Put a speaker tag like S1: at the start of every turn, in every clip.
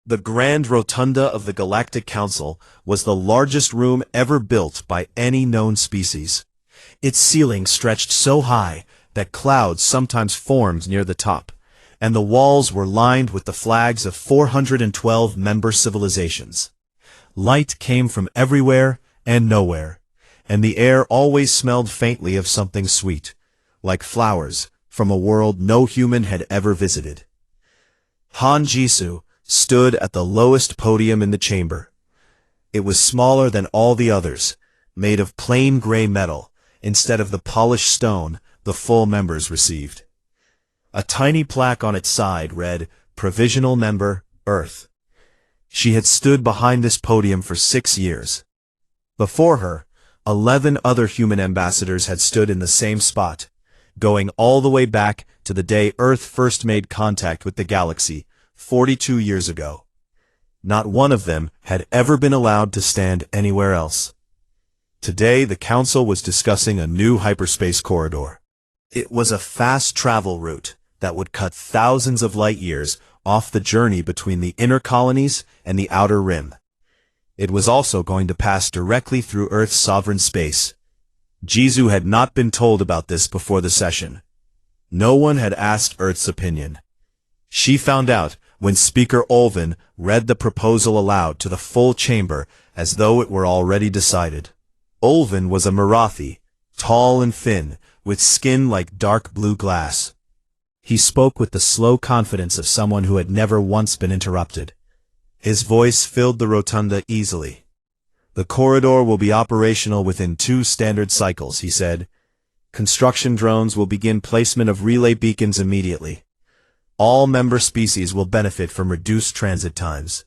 S1: The Grand Rotunda of the Galactic Council was the largest room ever built by any known species. Its ceiling stretched so high that clouds sometimes formed near the top, and the walls were lined with the flags of 412 member civilizations. Light came from everywhere and nowhere, and the air always smelled faintly of something sweet, like flowers from a world no human had ever visited. Han Jisoo stood at the lowest podium in the chamber. It was smaller than all the others, made of plain gray metal, instead of the polished stone the full members received. A tiny plaque on its side read, "Provisional Member, Earth." She had stood behind this podium for 6 years. Before her, 11 other human ambassadors had stood in the same spot, going all the way back to the day Earth first made contact with the galaxy, 42 years ago. Not one of them had ever been allowed to stand anywhere else. Today, the Council was discussing a new hyperspace corridor. It was a fast travel route that would cut thousands of light years off the journey between the inner colonies and the outer rim. It was also going to pass directly through Earth's sovereign space. Jisoo had not been told about this before the session. No one had asked Earth's opinion. She found out when Speaker Olvin read the proposal aloud to the full chamber as though it were already decided. Olvin was a Marathi, tall and thin, with skin like dark blue glass. He spoke with the slow confidence of someone who had never once been interrupted. His voice filled the rotunda easily. "The corridor will be operational within 2 standard cycles," he said. "Construction drones will begin placement of relay beacons immediately. All member species will benefit from reduced transit times."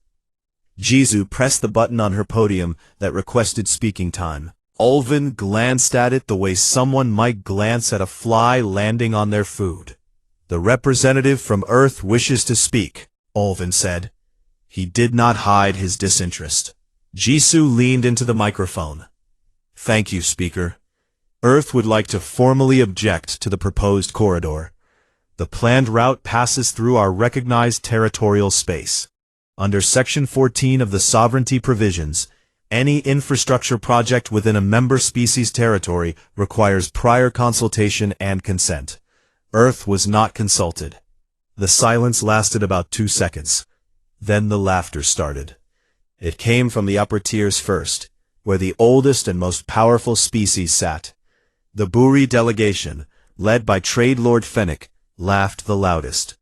S1: Jisoo pressed the button on her podium that requested speaking time. Olvin glanced at it the way someone might glance at a fly landing on their food. "The representative from Earth wishes to speak," Olvin said. He did not hide his disinterest. Jisoo leaned into the microphone. "Thank you, Speaker. Earth would like to formally object to the proposed corridor. The planned route passes through our recognized territorial space. Under Section 14 of the Sovereignty Provisions, any infrastructure project within a member species territory requires prior consultation and consent. Earth was not consulted." The silence lasted about 2 seconds. Then the laughter started. It came from the upper tiers first, where the oldest and most powerful species sat. The Buri delegation, led by Trade Lord Fennec, laughed the loudest.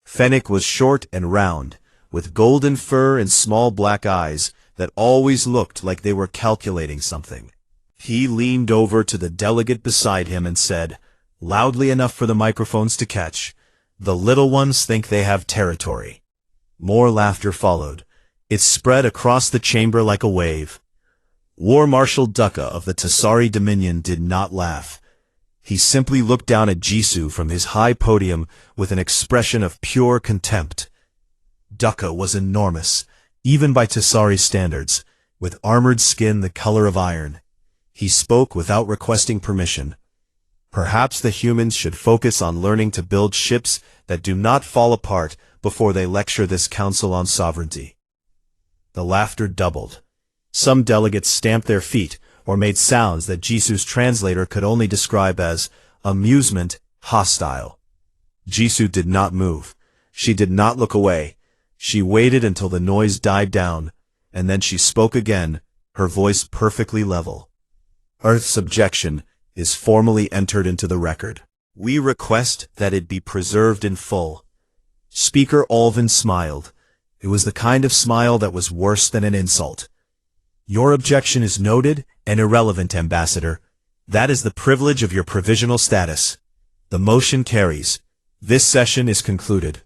S1: Fennec was short and round, with golden fur and small black eyes that always looked like they were calculating something. He leaned over to the delegate beside him and said, loudly enough for the microphones to catch, "The little ones think they have territory." More laughter followed. It spread across the chamber like a wave. War Marshal Dukkha of the Tasari Dominion did not laugh. He simply looked down at Jisoo from his high podium with an expression of pure contempt. Dukkha was enormous, even by Tasari standards, with armored skin the color of iron. He spoke without requesting permission. "Perhaps the humans should focus on learning to build ships that do not fall apart before they lecture this council on sovereignty." The laughter doubled. Some delegates stamped their feet or made sounds that Jisoo's translator could only describe as amusement, hostile. Jisoo did not move. She did not look away. She waited until the noise died down, and then she spoke again, her voice perfectly level. "Earth's objection is formally entered into the record. We request that it be preserved in full." Speaker Olvin smiled. It was the kind of smile that was worse than an insult. "Your objection is noted and irrelevant, Ambassador. That is the privilege of your provisional status. The motion carries. This session is concluded."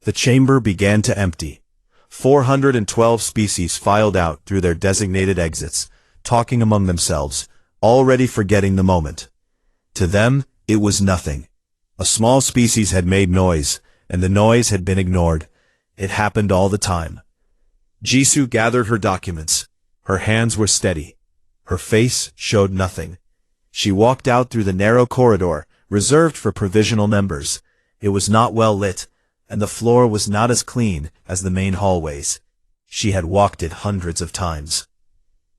S1: The chamber began to empty. 412 species filed out through their designated exits, talking among themselves, already forgetting the moment. To them, it was nothing. A small species had made noise, and the noise had been ignored. It happened all the time. Jisoo gathered her documents. Her hands were steady. Her face showed nothing. She walked out through the narrow corridor, reserved for provisional members. It was not well lit, and the floor was not as clean as the main hallways. She had walked it hundreds of times.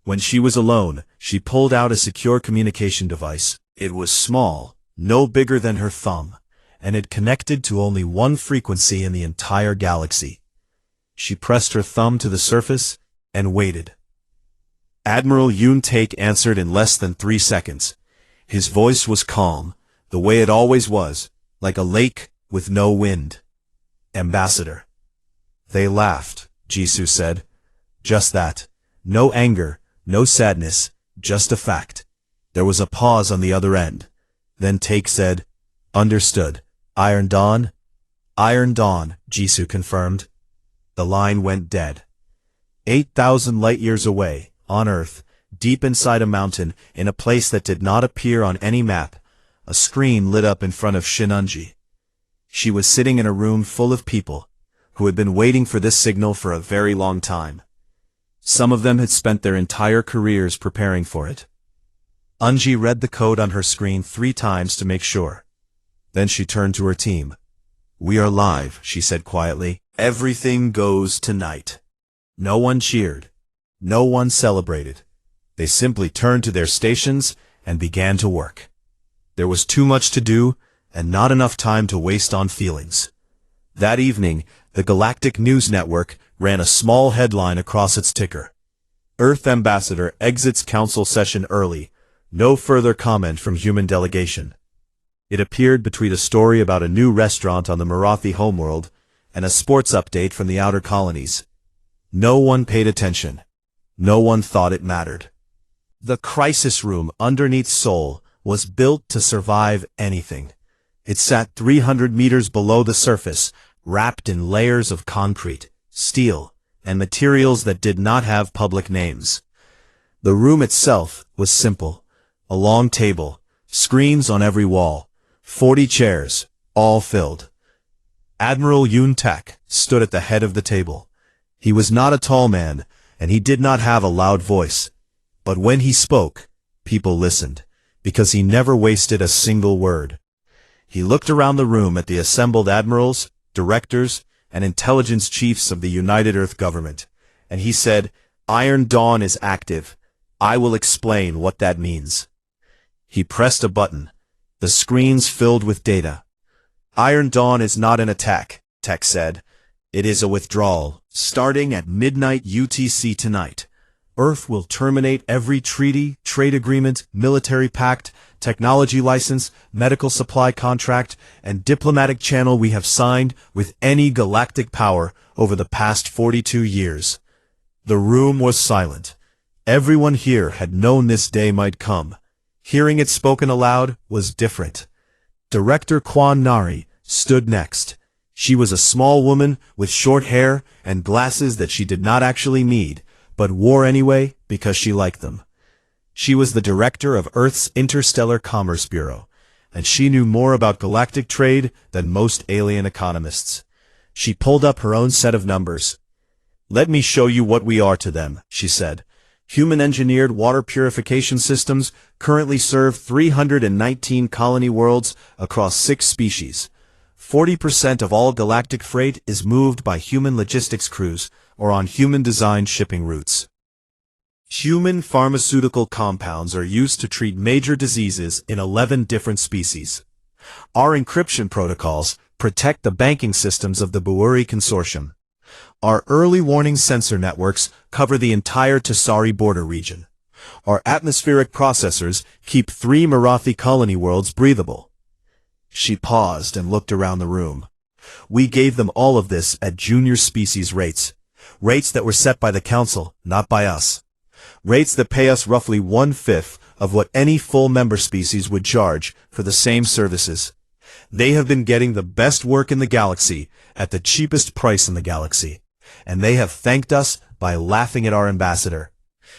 S1: When she was alone, she pulled out a secure communication device. It was small, no bigger than her thumb, and it connected to only one frequency in the entire galaxy. She pressed her thumb to the surface and waited. Admiral Yoon-taek answered in less than 3 seconds. His voice was calm, the way it always was, like a lake with no wind. "Ambassador." "They laughed," Jisoo said. "Just that. No anger, no sadness, just a fact." There was a pause on the other end. Then Taek said, "Understood. Iron Dawn?" "Iron Dawn," Jisoo confirmed. The line went dead. 8,000 light-years away, on Earth, deep inside a mountain, in a place that did not appear on any map, a screen lit up in front of Shinunji. She was sitting in a room full of people, who had been waiting for this signal for a very long time. Some of them had spent their entire careers preparing for it. Unji read the code on her screen 3 times to make sure. Then she turned to her team. "We are live," she said quietly. "Everything goes tonight." No one cheered. No one celebrated. They simply turned to their stations and began to work. There was too much to do, and not enough time to waste on feelings. That evening, the Galactic News Network ran a small headline across its ticker. "Earth Ambassador exits Council session early. No further comment from human delegation." It appeared between a story about a new restaurant on the Marathi homeworld and a sports update from the outer colonies. No one paid attention. No one thought it mattered. The crisis room underneath Seoul was built to survive anything. It sat 300 meters below the surface, wrapped in layers of concrete, steel, and materials that did not have public names. The room itself was simple. A long table, screens on every wall, 40 chairs, all filled. Admiral Yoon-taek stood at the head of the table. He was not a tall man, and he did not have a loud voice. But when he spoke, people listened, because he never wasted a single word. He looked around the room at the assembled admirals, directors, and intelligence chiefs of the United Earth government, and he said, "Iron Dawn is active. I will explain what that means." He pressed a button. The screens filled with data. "Iron Dawn is not an attack," Tech said. "It is a withdrawal, starting at midnight UTC tonight. Earth will terminate every treaty, trade agreement, military pact, technology license, medical supply contract, and diplomatic channel we have signed with any galactic power over the past 42 years. The room was silent. Everyone here had known this day might come. Hearing it spoken aloud was different. Director Kwan Nari stood next. She was a small woman with short hair and glasses that she did not actually need, but wore anyway because she liked them. She was the director of Earth's Interstellar Commerce Bureau, and she knew more about galactic trade than most alien economists. She pulled up her own set of numbers. "Let me show you what we are to them," she said. "Human-engineered water purification systems currently serve 319 colony worlds across 6 species. 40% of all galactic freight is moved by human logistics crews or on human-designed shipping routes. Human pharmaceutical compounds are used to treat major diseases in 11 different species. Our encryption protocols protect the banking systems of the Buuri Consortium. Our early warning sensor networks cover the entire Tasari border region. Our atmospheric processors keep 3 Marathi colony worlds breathable." She paused and looked around the room. "We gave them all of this at junior species rates. Rates that were set by the Council, not by us. Rates that pay us roughly 1/5 of what any full member species would charge for the same services. They have been getting the best work in the galaxy at the cheapest price in the galaxy, and they have thanked us by laughing at our ambassador."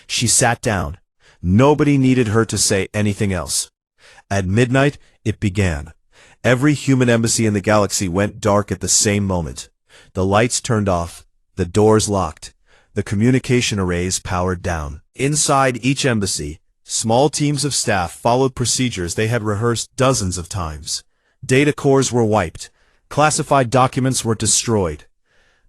S1: She sat down. Nobody needed her to say anything else. At midnight, it began. Every human embassy in the galaxy went dark at the same moment. The lights turned off, the doors locked, the communication arrays powered down. Inside each embassy, small teams of staff followed procedures they had rehearsed dozens of times. Data cores were wiped, Classified documents were destroyed.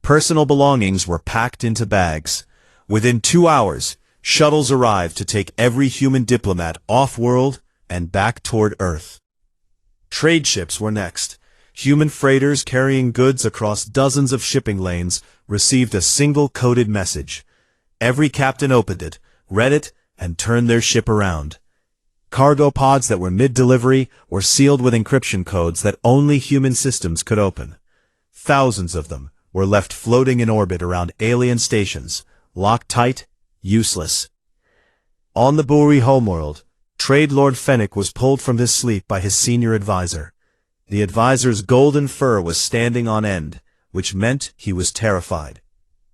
S1: Personal belongings were packed into bags. Within 2 hours, shuttles arrived to take every human diplomat off-world and back toward Earth. Trade ships were next. Human freighters carrying goods across dozens of shipping lanes received a single coded message. Every captain opened it, read it, and turned their ship around. Cargo pods that were mid-delivery were sealed with encryption codes that only human systems could open. Thousands of them were left floating in orbit around alien stations, locked tight, useless. On the Buri homeworld, Trade Lord Fennec was pulled from his sleep by his senior advisor. The advisor's golden fur was standing on end, which meant he was terrified.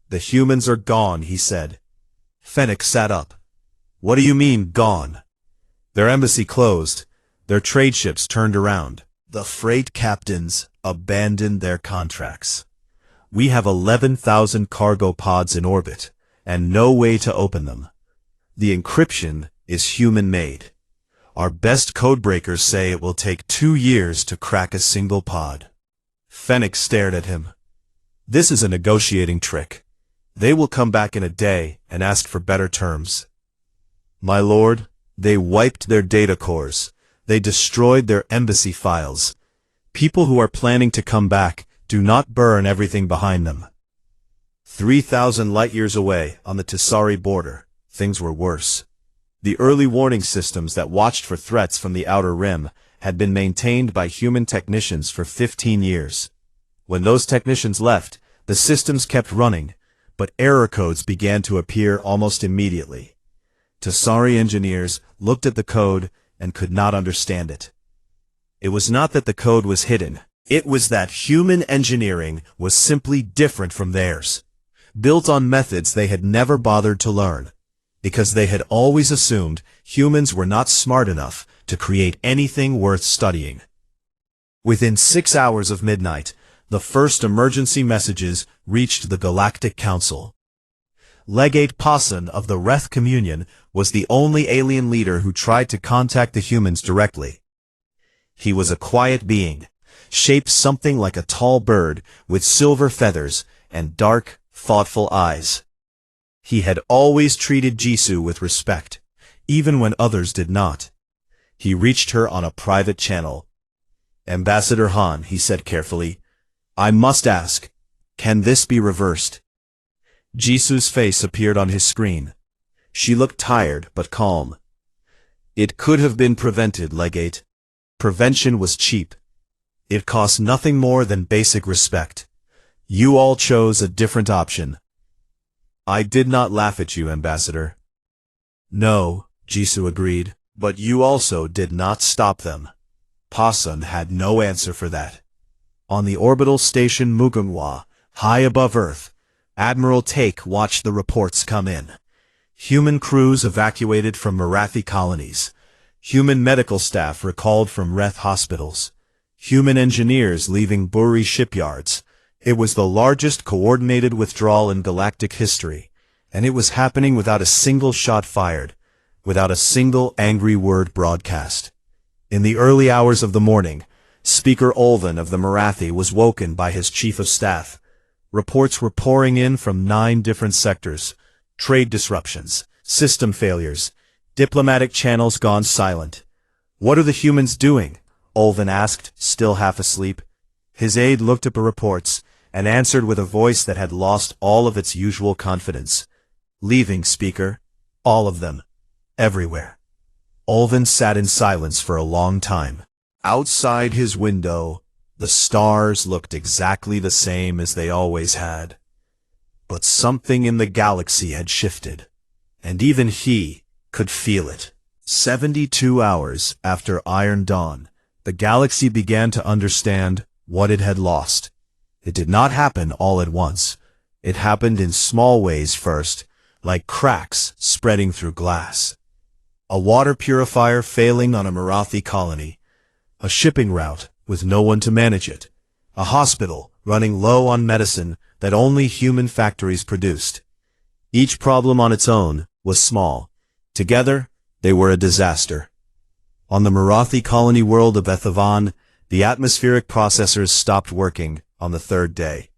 S1: "The humans are gone," he said. Fennec sat up. "What do you mean, gone?" "Their embassy closed. Their trade ships turned around. The freight captains abandoned their contracts. We have 11,000 cargo pods in orbit, and no way to open them. The encryption is human-made. Our best codebreakers say it will take 2 years to crack a single pod." Fennec stared at him. "This is a negotiating trick. They will come back in a day and ask for better terms." "My lord, they wiped their data cores. They destroyed their embassy files. People who are planning to come back do not burn everything behind them." 3,000 light-years away, on the Tisari border, things were worse. The early warning systems that watched for threats from the Outer Rim had been maintained by human technicians for 15 years. When those technicians left, the systems kept running, but error codes began to appear almost immediately. Tisari engineers looked at the code and could not understand it. It was not that the code was hidden. It was that human engineering was simply different from theirs, built on methods they had never bothered to learn, because they had always assumed humans were not smart enough to create anything worth studying. Within 6 hours of midnight, the first emergency messages reached the Galactic Council. Legate Passan of the Reth Communion was the only alien leader who tried to contact the humans directly. He was a quiet being, shaped something like a tall bird with silver feathers and dark, thoughtful eyes. He had always treated Jisoo with respect, even when others did not. He reached her on a private channel. "Ambassador Han," he said carefully, "I must ask, can this be reversed?" Jisoo's face appeared on his screen. She looked tired but calm. "It could have been prevented, Legate. Prevention was cheap. It cost nothing more than basic respect. You all chose a different option." "I did not laugh at you, Ambassador." "No," Jisoo agreed, "but you also did not stop them." Passan had no answer for that. On the orbital station Mugunghwa, high above Earth, Admiral Take watched the reports come in. Human crews evacuated from Marathi colonies. Human medical staff recalled from Reth hospitals. Human engineers leaving Buri shipyards. It was the largest coordinated withdrawal in galactic history, and it was happening without a single shot fired, without a single angry word broadcast. In the early hours of the morning, Speaker Olvin of the Marathi was woken by his chief of staff. Reports were pouring in from 9 different sectors: trade disruptions, system failures, diplomatic channels gone silent. "What are the humans doing?" Olvin asked, still half asleep. His aide looked at the reports and answered with a voice that had lost all of its usual confidence. "Leaving, Speaker. All of them. Everywhere." Olvin sat in silence for a long time. Outside his window, the stars looked exactly the same as they always had. But something in the galaxy had shifted, and even he could feel it. 72 hours after Iron Dawn, the galaxy began to understand what it had lost. It did not happen all at once. It happened in small ways first, like cracks spreading through glass. A water purifier failing on a Marathi colony. A shipping route with no one to manage it. A hospital running low on medicine that only human factories produced. Each problem on its own was small. Together, they were a disaster. On the Marathi colony world of Ethavan, The atmospheric processors stopped working on the third day.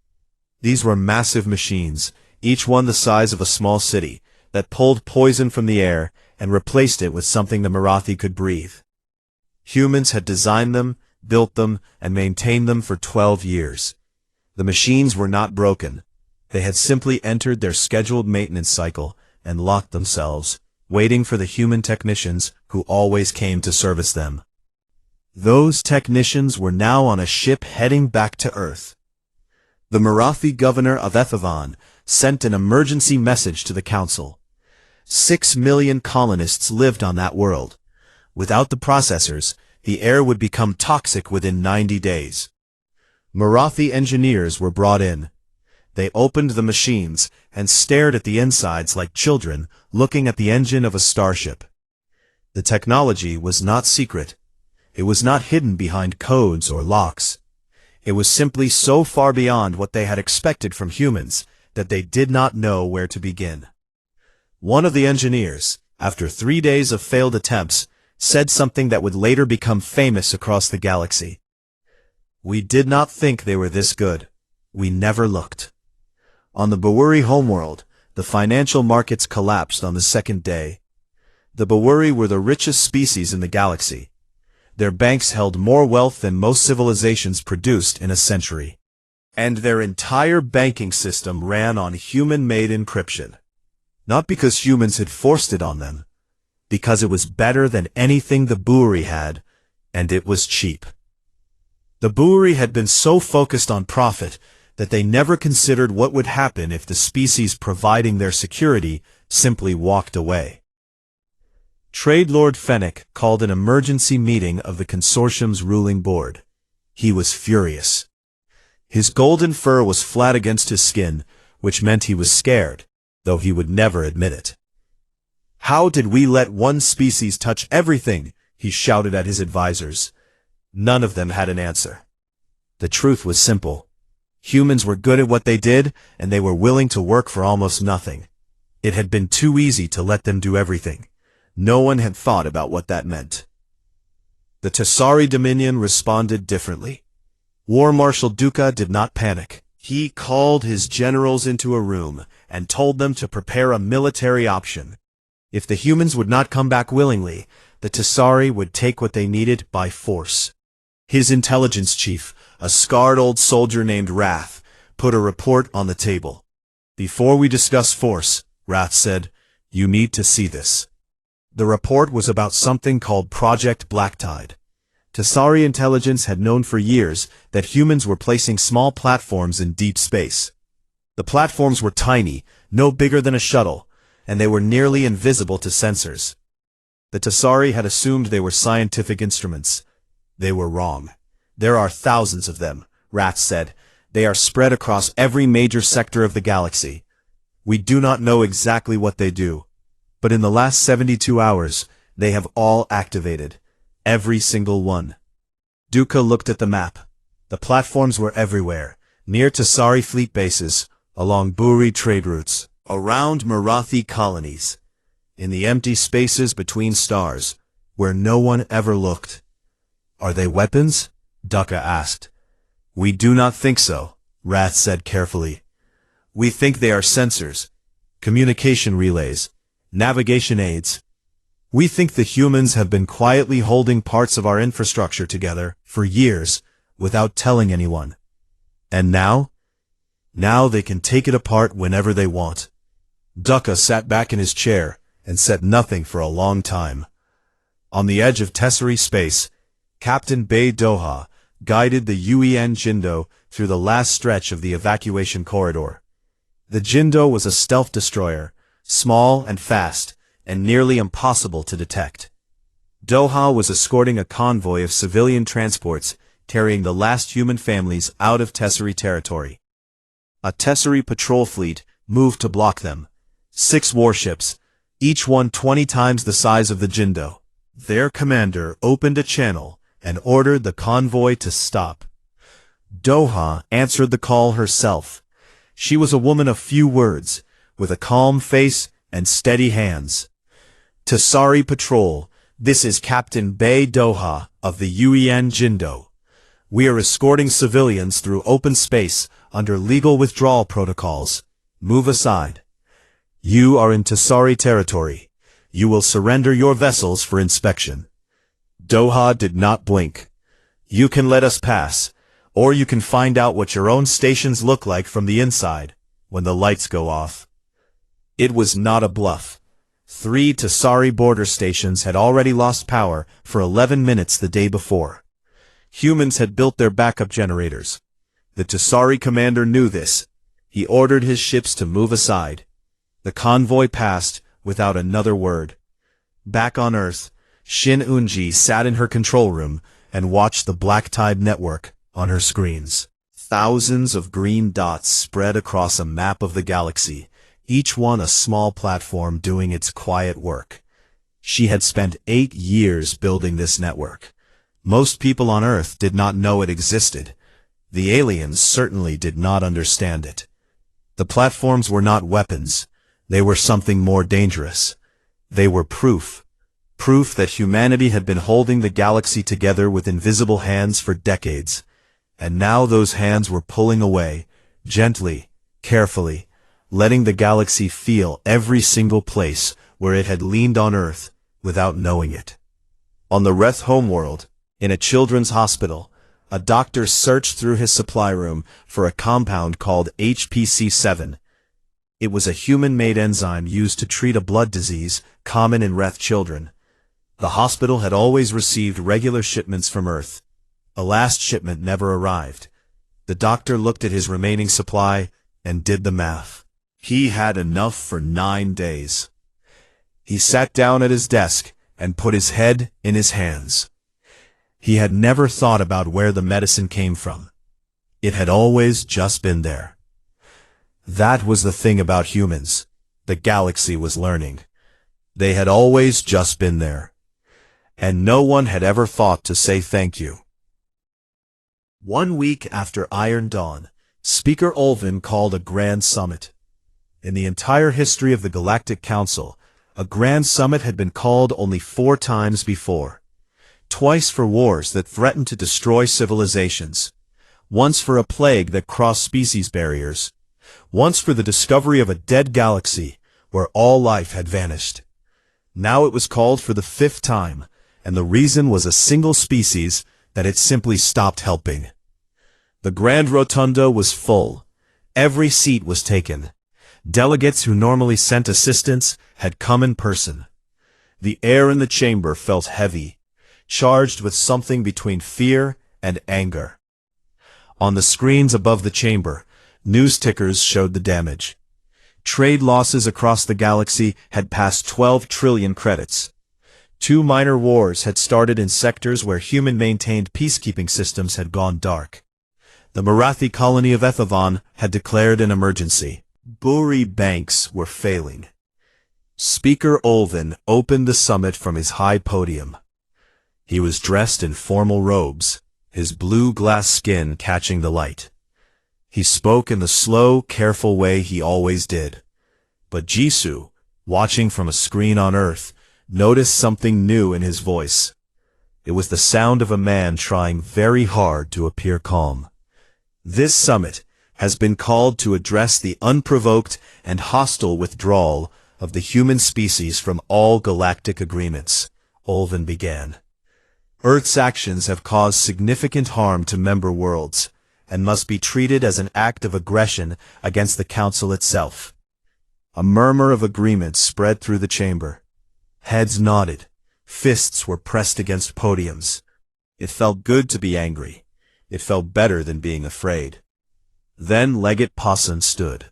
S1: These were massive machines, each one the size of a small city, that pulled poison from the air and replaced it with something the Marathi could breathe. Humans had designed them, built them, and maintained them for 12 years. The machines were not broken. They had simply entered their scheduled maintenance cycle and locked themselves, waiting for the human technicians who always came to service them. Those technicians were now on a ship heading back to Earth. The Marathi governor of HFY sent an emergency message to the council. 6 million colonists lived on that world. Without the processors, the air would become toxic within 90 days. Marathi engineers were brought in. They opened the machines and stared at the insides like children looking at the engine of a starship. The technology was not secret. It was not hidden behind codes or locks. It was simply so far beyond what they had expected from humans that they did not know where to begin. One of the engineers, after 3 days of failed attempts, said something that would later become famous across the galaxy. "We did not think they were this good. We never looked." On the Bawuri homeworld, the financial markets collapsed on the second day. The Bawuri were the richest species in the galaxy. Their banks held more wealth than most civilizations produced in a century. And their entire banking system ran on human-made encryption. Not because humans had forced it on them, because it was better than anything the Bawuri had, and it was cheap. The Bawuri had been so focused on profit that they never considered what would happen if the species providing their security simply walked away. Trade Lord Fennec called an emergency meeting of the consortium's ruling board. He was furious. His golden fur was flat against his skin, which meant he was scared, though he would never admit it. "How did we let one species touch everything?" he shouted at his advisors. None of them had an answer. The truth was simple. Humans were good at what they did, and they were willing to work for almost nothing. It had been too easy to let them do everything. No one had thought about what that meant. The Tasari Dominion responded differently. War Marshal Duca did not panic. He called his generals into a room and told them to prepare a military option. If the humans would not come back willingly, the Tasari would take what they needed by force. His intelligence chief, a scarred old soldier named Wrath, put a report on the table. "Before we discuss force," Wrath said, "you need to see this." The report was about something called Project Blacktide. Tasari intelligence had known for years that humans were placing small platforms in deep space. The platforms were tiny, no bigger than a shuttle, and they were nearly invisible to sensors. The Tasari had assumed they were scientific instruments. They were wrong. "There are thousands of them," Wrath said. "They are spread across every major sector of the galaxy. We do not know exactly what they do, but in the last 72 hours, they have all activated. Every single one." Duca looked at the map. The platforms were everywhere, near Tasari fleet bases, along Buri trade routes, around Marathi colonies, in the empty spaces between stars, where no one ever looked. "Are they weapons?" Duca asked. "We do not think so," Wrath said carefully. "We think they are sensors, communication relays, navigation aids. We think the humans have been quietly holding parts of our infrastructure together for years without telling anyone. And now? Now they can take it apart whenever they want." Duca sat back in his chair and said nothing for a long time. On the edge of Tessari space, Captain Bay Doha guided the UN Jindo through the last stretch of the evacuation corridor. The Jindo was a stealth destroyer, small and fast, and nearly impossible to detect. Doha was escorting a convoy of civilian transports carrying the last human families out of Tessari territory. A Tessari patrol fleet moved to block them. 6 warships, each one 20 times the size of the Jindo. Their commander opened a channel and ordered the convoy to stop. Doha answered the call herself. She was a woman of few words, with a calm face and steady hands. "Tasari Patrol, this is Captain Bay Doha of the UN Jindo. We are escorting civilians through open space under legal withdrawal protocols. Move aside. You are in Tasari territory. You will surrender your vessels for inspection. Doha did not blink. You can let us pass, or you can find out what your own stations look like from the inside, when the lights go off. It was not a bluff. 3 Tasari border stations had already lost power for 11 minutes the day before. Humans had built their backup generators. The Tasari commander knew this. He ordered his ships to move aside. The convoy passed without another word. Back on Earth, Shin Unji sat in her control room and watched the Black Tide network on her screens. Thousands of green dots spread across a map of the galaxy, each one a small platform doing its quiet work. She had spent 8 years building this network. Most people on Earth did not know it existed. The aliens certainly did not understand it. The platforms were not weapons. They were something more dangerous. They were proof. Proof that humanity had been holding the galaxy together with invisible hands for decades. And now those hands were pulling away, gently, carefully, letting the galaxy feel every single place where it had leaned on Earth without knowing it. On the Reth homeworld, in a children's hospital, a doctor searched through his supply room for a compound called HPC7. It was a human-made enzyme used to treat a blood disease common in Reth children. The hospital had always received regular shipments from Earth. A last shipment never arrived. The doctor looked at his remaining supply and did the math. He had enough for 9 days. He sat down at his desk and put his head in his hands. He had never thought about where the medicine came from. It had always just been there. That was the thing about humans. The galaxy was learning. They had always just been there. And no one had ever thought to say thank you. 1 week after Iron Dawn, Speaker Ulvin called a grand summit. In the entire history of the Galactic Council, a grand summit had been called only 4 times before. Twice for wars that threatened to destroy civilizations. Once for a plague that crossed species barriers. Once for the discovery of a dead galaxy where all life had vanished. Now it was called for the 5th time, and the reason was a single species that it simply stopped helping. The Grand Rotunda was full. Every seat was taken. Delegates who normally sent assistants had come in person. The air in the chamber felt heavy, charged with something between fear and anger. On the screens above the chamber, news tickers showed the damage. Trade losses across the galaxy had passed 12 trillion credits. 2 minor wars had started in sectors where human-maintained peacekeeping systems had gone dark. The Marathi colony of Ethavan had declared an emergency. Buri banks were failing. Speaker Ulvin opened the summit from his high podium. He was dressed in formal robes, his blue glass skin catching the light. He spoke in the slow, careful way he always did. But Jisoo, watching from a screen on Earth, noticed something new in his voice. It was the sound of a man trying very hard to appear calm. This summit has been called to address the unprovoked and hostile withdrawal of the human species from all galactic agreements, Ulvin began. Earth's actions have caused significant harm to member worlds, and must be treated as an act of aggression against the Council itself. A murmur of agreement spread through the chamber. Heads nodded. Fists were pressed against podiums. It felt good to be angry. It felt better than being afraid. Then Legate Posson stood.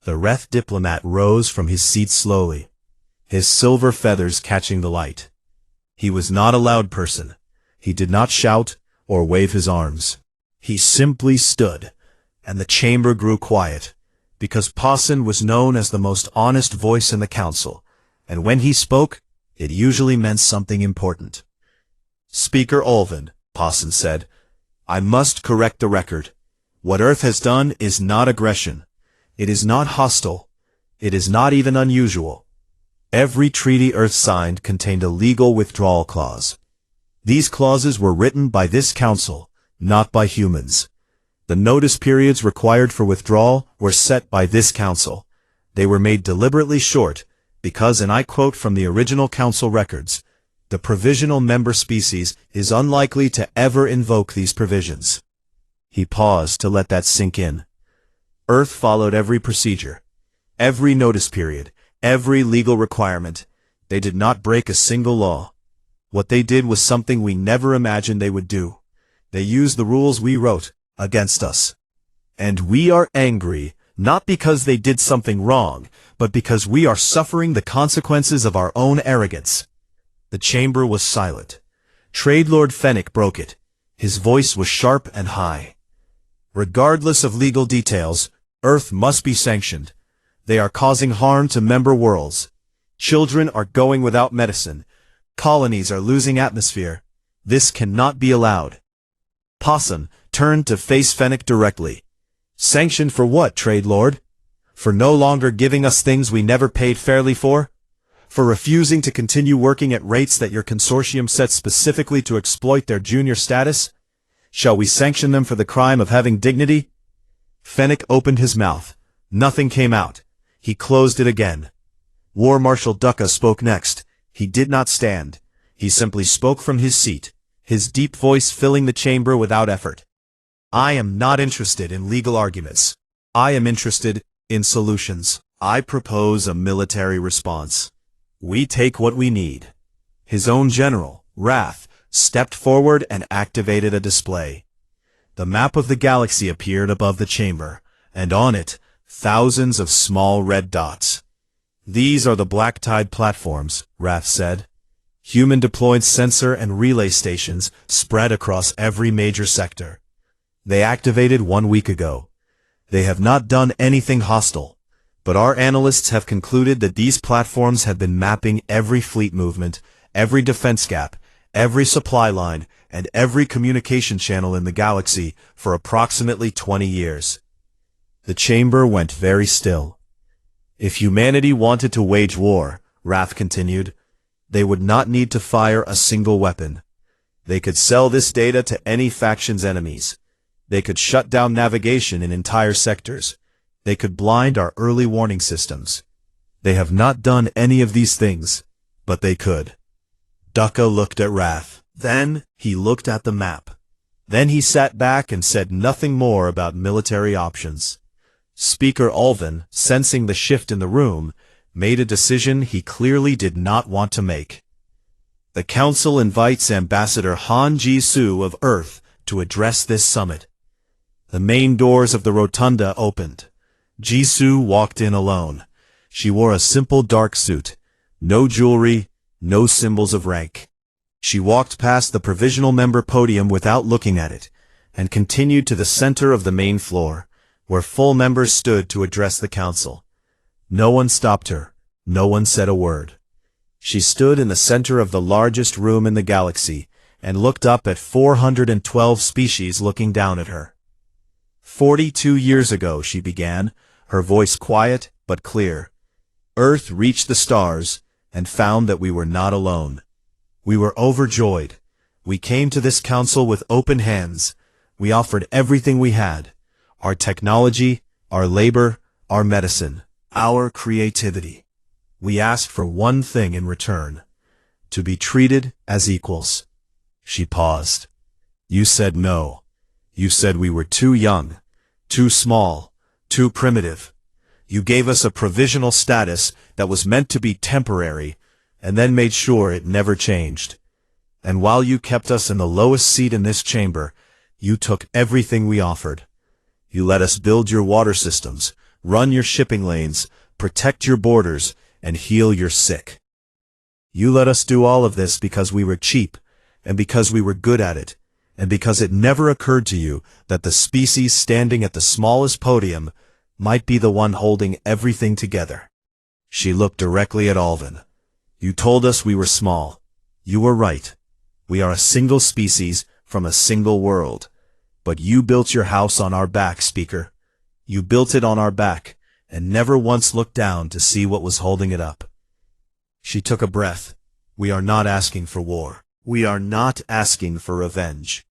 S1: The Reth diplomat rose from his seat slowly, his silver feathers catching the light. He was not a loud person. He did not shout or wave his arms. He simply stood, and the chamber grew quiet, because Posson was known as the most honest voice in the council, and when he spoke, it usually meant something important. Speaker Ulvin, Posson said, I must correct the record. What Earth has done is not aggression. It is not hostile. It is not even unusual. Every treaty Earth signed contained a legal withdrawal clause. These clauses were written by this council, not by humans. The notice periods required for withdrawal were set by this council. They were made deliberately short because, and I quote from the original council records, the provisional member species is unlikely to ever invoke these provisions. He paused to let that sink in. Earth followed every procedure, every notice period, every legal requirement. They did not break a single law. What they did was something we never imagined they would do. They used the rules we wrote against us. And we are angry, not because they did something wrong, but because we are suffering the consequences of our own arrogance. The chamber was silent. Trade Lord Fennec broke it. His voice was sharp and high. Regardless of legal details, Earth must be sanctioned. They are causing harm to member worlds. Children are going without medicine. Colonies are losing atmosphere. This cannot be allowed. Possum turned to face Fennec directly. Sanctioned for what, Trade Lord? For no longer giving us things we never paid fairly for? For refusing to continue working at rates that your consortium set specifically to exploit their junior status? Shall we sanction them for the crime of having dignity? Fennec opened his mouth. Nothing came out. He closed it again. War Marshal Ducka spoke next. He did not stand. He simply spoke from his seat, his deep voice filling the chamber without effort. I am not interested in legal arguments. I am interested in solutions. I propose a military response. We take what we need. His own general, Wrath, stepped forward and activated a display. The map of the galaxy appeared above the chamber, and on it, thousands of small red dots. These are the Black Tide platforms, Wrath said. Human-deployed sensor and relay stations spread across every major sector. They activated 1 week ago. They have not done anything hostile, but our analysts have concluded that these platforms have been mapping every fleet movement, every defense gap, every supply line, and every communication channel in the galaxy for approximately 20 years. The chamber went very still. If humanity wanted to wage war, Wrath continued, they would not need to fire a single weapon. They could sell this data to any faction's enemies. They could shut down navigation in entire sectors. They could blind our early warning systems. They have not done any of these things, but they could. Ducka looked at Wrath. Then he looked at the map. Then he sat back and said nothing more about military options. Speaker Alvin, sensing the shift in the room, made a decision he clearly did not want to make. The Council invites Ambassador Han Ji-soo of Earth to address this summit. The main doors of the rotunda opened. Ji-soo walked in alone. She wore a simple dark suit. No jewelry, no symbols of rank. She walked past the provisional member podium without looking at it, and continued to the center of the main floor, where full members stood to address the council. No one stopped her. No one said a word. She stood in the center of the largest room in the galaxy, and looked up at 412 species looking down at her. 42 years ago, she began, her voice quiet but clear. Earth reached the stars, and found that we were not alone. We were overjoyed. We came to this council with open hands. We offered everything we had. Our technology, our labor, our medicine, our creativity. We asked for one thing in return, to be treated as equals. She paused. You said no. You said we were too young, too small, too primitive. You gave us a provisional status that was meant to be temporary, and then made sure it never changed. And while you kept us in the lowest seat in this chamber, you took everything we offered. You let us build your water systems, run your shipping lanes, protect your borders, and heal your sick. You let us do all of this because we were cheap, and because we were good at it, and because it never occurred to you that the species standing at the smallest podium might be the one holding everything together. She looked directly at Alvin. You told us we were small. You were right. We are a single species from a single world. But you built your house on our back, Speaker. You built it on our back, and never once looked down to see what was holding it up. She took a breath. We are not asking for war. We are not asking for revenge.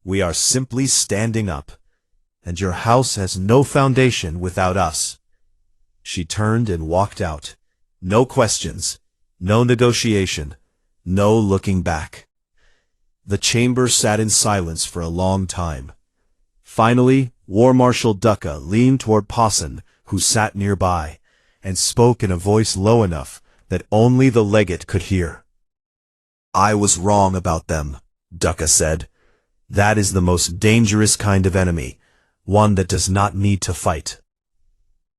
S1: We are simply standing up, and your house has no foundation without us." She turned and walked out. No questions, no negotiation, no looking back. The chamber sat in silence for a long time. Finally, War Marshal Ducka leaned toward Posson, who sat nearby, and spoke in a voice low enough that only the legate could hear. "I was wrong about them," Ducka said. "That is the most dangerous kind of enemy, one that does not need to fight."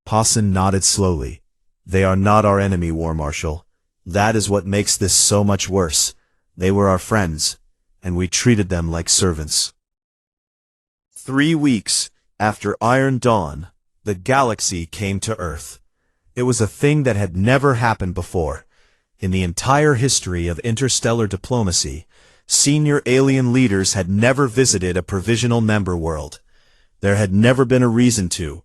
S1: Posson nodded slowly. "They are not our enemy, War Marshal. That is what makes this so much worse. They were our friends, and we treated them like servants." 3 weeks after Iron Dawn, the galaxy came to Earth. It was a thing that had never happened before. In the entire history of interstellar diplomacy, senior alien leaders had never visited a provisional member world. There had never been a reason to.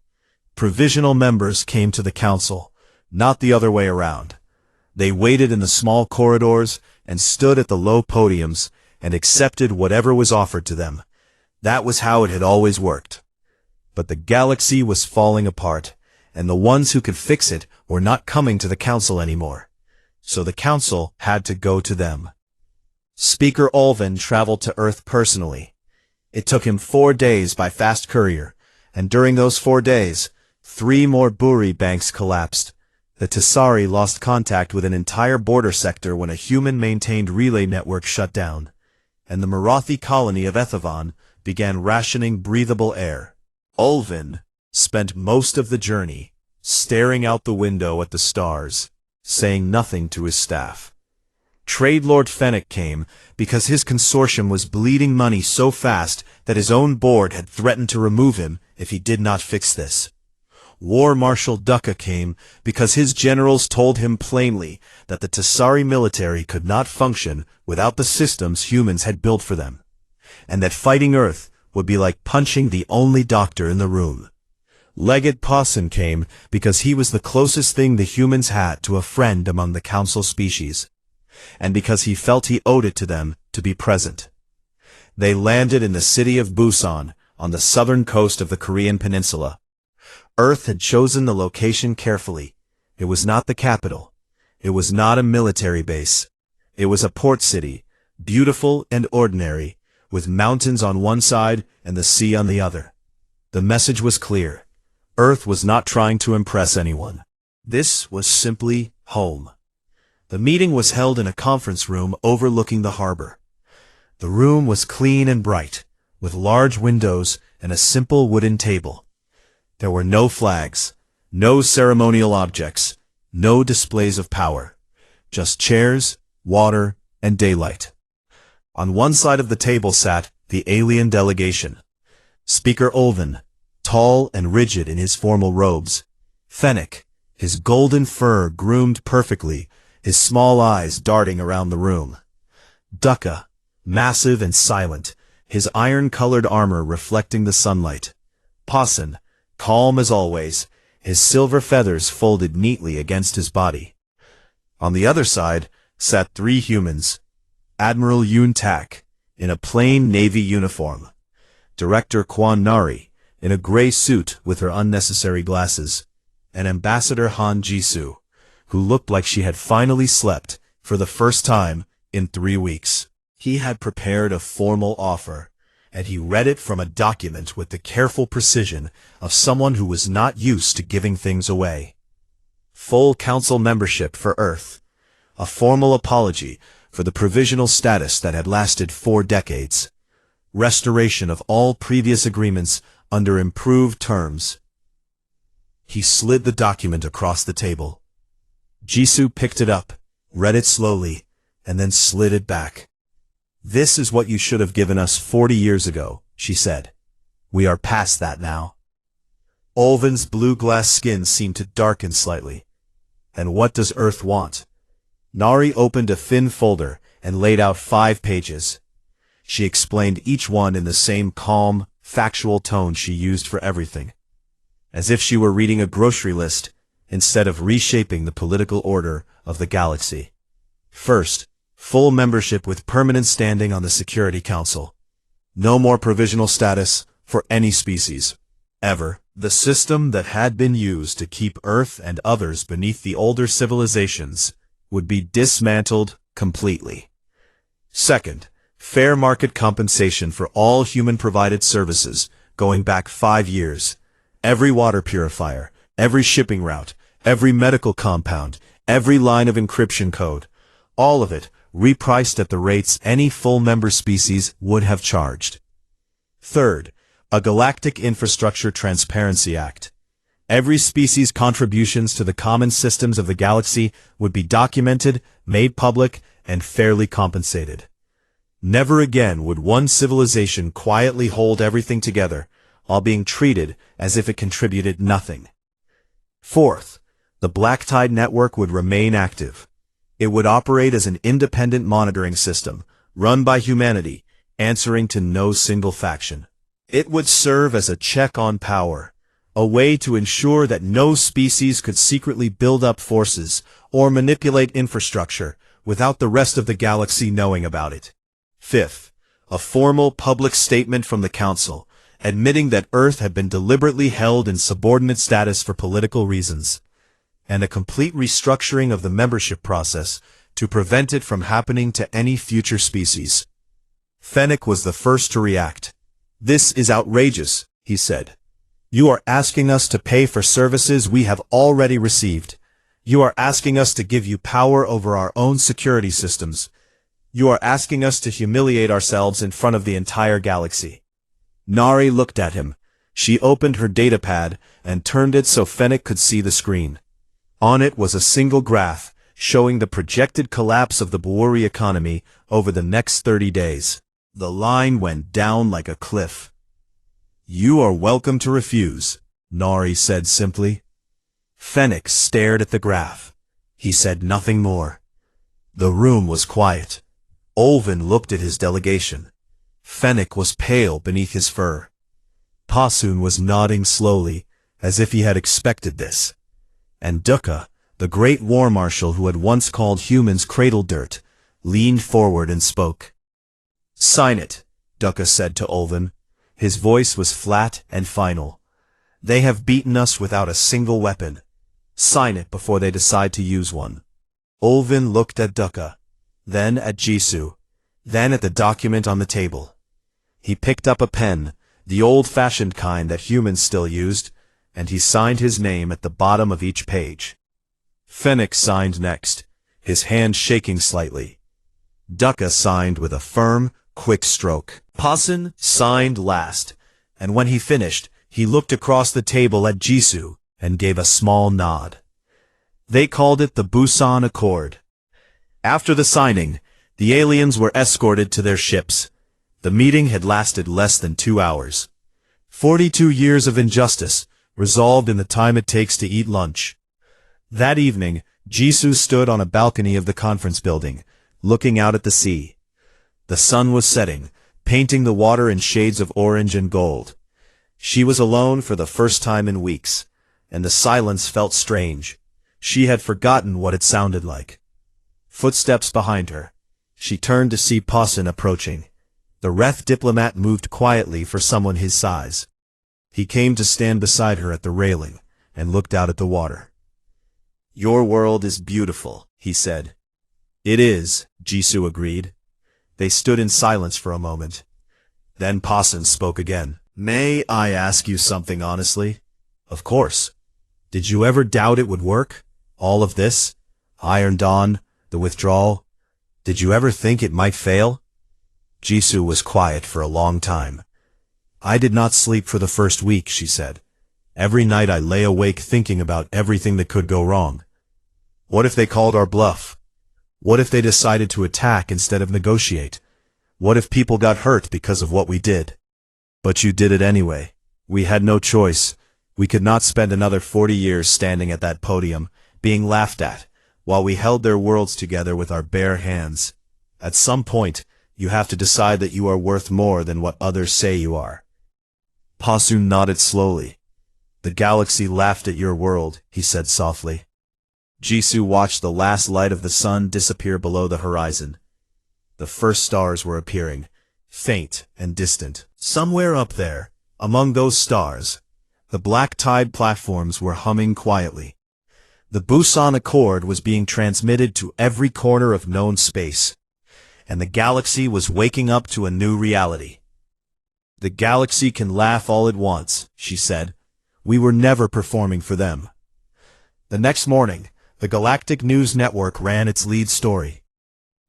S1: Provisional members came to the Council, not the other way around. They waited in the small corridors and stood at the low podiums and accepted whatever was offered to them. That was how it had always worked. But the galaxy was falling apart, and the ones who could fix it were not coming to the Council anymore. So the Council had to go to them. Speaker Olvin traveled to Earth personally. It took him 4 days by fast courier, and during those 4 days, 3 more Buri banks collapsed. The Tisari lost contact with an entire border sector when a human-maintained relay network shut down, and the Marathi colony of Ethavan began rationing breathable air. Olvin spent most of the journey staring out the window at the stars, saying nothing to his staff. Trade Lord Fennec came because his consortium was bleeding money so fast that his own board had threatened to remove him if he did not fix this. War Marshal Ducka came because his generals told him plainly that the Tisari military could not function without the systems humans had built for them, and that fighting Earth would be like punching the only doctor in the room. Legate Posson came because he was the closest thing the humans had to a friend among the Council species, and because he felt he owed it to them to be present. They landed in the city of Busan, on the southern coast of the Korean peninsula. Earth had chosen the location carefully. It was not the capital. It was not a military base. It was a port city, beautiful and ordinary, with mountains on one side and the sea on the other. The message was clear. Earth was not trying to impress anyone. This was simply home. The meeting was held in a conference room overlooking the harbor. The room was clean and bright, with large windows and a simple wooden table. There were no flags, no ceremonial objects, no displays of power, just chairs, water, and daylight. On one side of the table sat the alien delegation. Speaker Olvin, tall and rigid in his formal robes. Fennec, his golden fur groomed perfectly, his small eyes darting around the room. Ducka, massive and silent, his iron-colored armor reflecting the sunlight. Posson, calm as always, his silver feathers folded neatly against his body. On the other side sat 3 humans. Admiral Yoon Tak, in a plain Navy uniform. Director Kwan Nari, in a gray suit with her unnecessary glasses. And Ambassador Han Jisoo, who looked like she had finally slept for the first time in 3 weeks. He had prepared a formal offer, and he read it from a document with the careful precision of someone who was not used to giving things away. Full council membership for Earth. A formal apology for the provisional status that had lasted 4 decades. Restoration of all previous agreements under improved terms. He slid the document across the table. Jisoo picked it up, read it slowly, and then slid it back. "This is what you should have given us 40 years ago," she said. "We are past that now." Olvin's blue-glass skin seemed to darken slightly. "And what does Earth want?" Nari opened a thin folder and laid out 5 pages. She explained each one in the same calm, factual tone she used for everything, as if she were reading a grocery list instead of reshaping the political order of the galaxy. First, full membership with permanent standing on the Security Council. No more provisional status for any species. Ever. The system that had been used to keep Earth and others beneath the older civilizations would be dismantled completely. Second, fair market compensation for all human-provided services going back 5 years. Every water purifier, every shipping route, every medical compound, every line of encryption code, all of it repriced at the rates any full member species would have charged. Third, a Galactic Infrastructure Transparency Act. Every species' contributions to the common systems of the galaxy would be documented, made public, and fairly compensated. Never again would one civilization quietly hold everything together, while being treated as if it contributed nothing. Fourth, the Black Tide Network would remain active. It would operate as an independent monitoring system, run by humanity, answering to no single faction. It would serve as a check on power, a way to ensure that no species could secretly build up forces or manipulate infrastructure without the rest of the galaxy knowing about it. Fifth, a formal public statement from the Council, admitting that Earth had been deliberately held in subordinate status for political reasons, and a complete restructuring of the membership process to prevent it from happening to any future species. Fennec was the first to react. "This is outrageous," he said. "You are asking us to pay for services we have already received. You are asking us to give you power over our own security systems. You are asking us to humiliate ourselves in front of the entire galaxy." Nari looked at him. She opened her datapad and turned it so Fennec could see the screen. On it was a single graph showing the projected collapse of the Bwuri economy over the next 30 days. The line went down like a cliff. "You are welcome to refuse," Nari said simply. Fennec stared at the graph. He said nothing more. The room was quiet. Olvin looked at his delegation. Fennec was pale beneath his fur. Passun was nodding slowly, as if he had expected this. And Dukkha, the great war marshal who had once called humans cradle dirt, leaned forward and spoke. "Sign it," Dukkha said to Olvin. His voice was flat and final. "They have beaten us without a single weapon. Sign it before they decide to use one." Olvin looked at Dukkha, then at Jisoo, then at the document on the table. He picked up a pen, the old-fashioned kind that humans still used, and he signed his name at the bottom of each page. Fennec signed next, his hand shaking slightly. Dukkha signed with a firm, quick stroke. Passun signed last, and when he finished, he looked across the table at Jisoo and gave a small nod. They called it the Busan Accord. After the signing, the aliens were escorted to their ships. The meeting had lasted less than 2 hours. 42 years of injustice, resolved in the time it takes to eat lunch. That evening, Jisoo stood on a balcony of the conference building, looking out at the sea. The sun was setting, painting the water in shades of orange and gold. She was alone for the first time in weeks, and the silence felt strange. She had forgotten what it sounded like. Footsteps behind her. She turned to see Passun approaching. The Reth diplomat moved quietly for someone his size. He came to stand beside her at the railing and looked out at the water. "Your world is beautiful," he said. "It is," Jisoo agreed. They stood in silence for a moment. Then Passun spoke again. "May I ask you something honestly?" "Of course." "Did you ever doubt it would work? All of this? Iron Dawn, the withdrawal? Did you ever think it might fail?" Jisoo was quiet for a long time. "I did not sleep for the first week," she said. "Every night I lay awake thinking about everything that could go wrong. What if they called our bluff? What if they decided to attack instead of negotiate? What if people got hurt because of what we did? But you did it anyway. We had no choice. We could not spend another 40 years standing at that podium, being laughed at, while we held their worlds together with our bare hands. At some point, you have to decide that you are worth more than what others say you are." Passun nodded slowly. "The galaxy laughed at your world," he said softly. Jisoo watched the last light of the sun disappear below the horizon. The first stars were appearing, faint and distant. Somewhere up there, among those stars, the black tide platforms were humming quietly. The Busan Accord was being transmitted to every corner of known space, and the galaxy was waking up to a new reality. "The galaxy can laugh all it wants," she said. "We were never performing for them." The next morning, the Galactic News Network ran its lead story.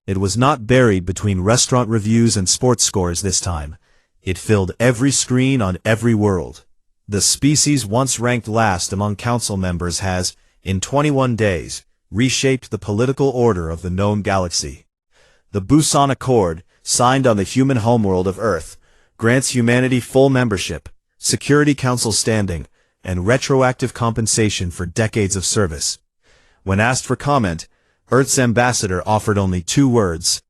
S1: It was not buried between restaurant reviews and sports scores this time. It filled every screen on every world. The species once ranked last among council members has, in 21 days, reshaped the political order of the known galaxy. The Busan Accord, signed on the human homeworld of Earth, grants humanity full membership, Security Council standing, and retroactive compensation for decades of service. When asked for comment, Earth's ambassador offered only 2 words: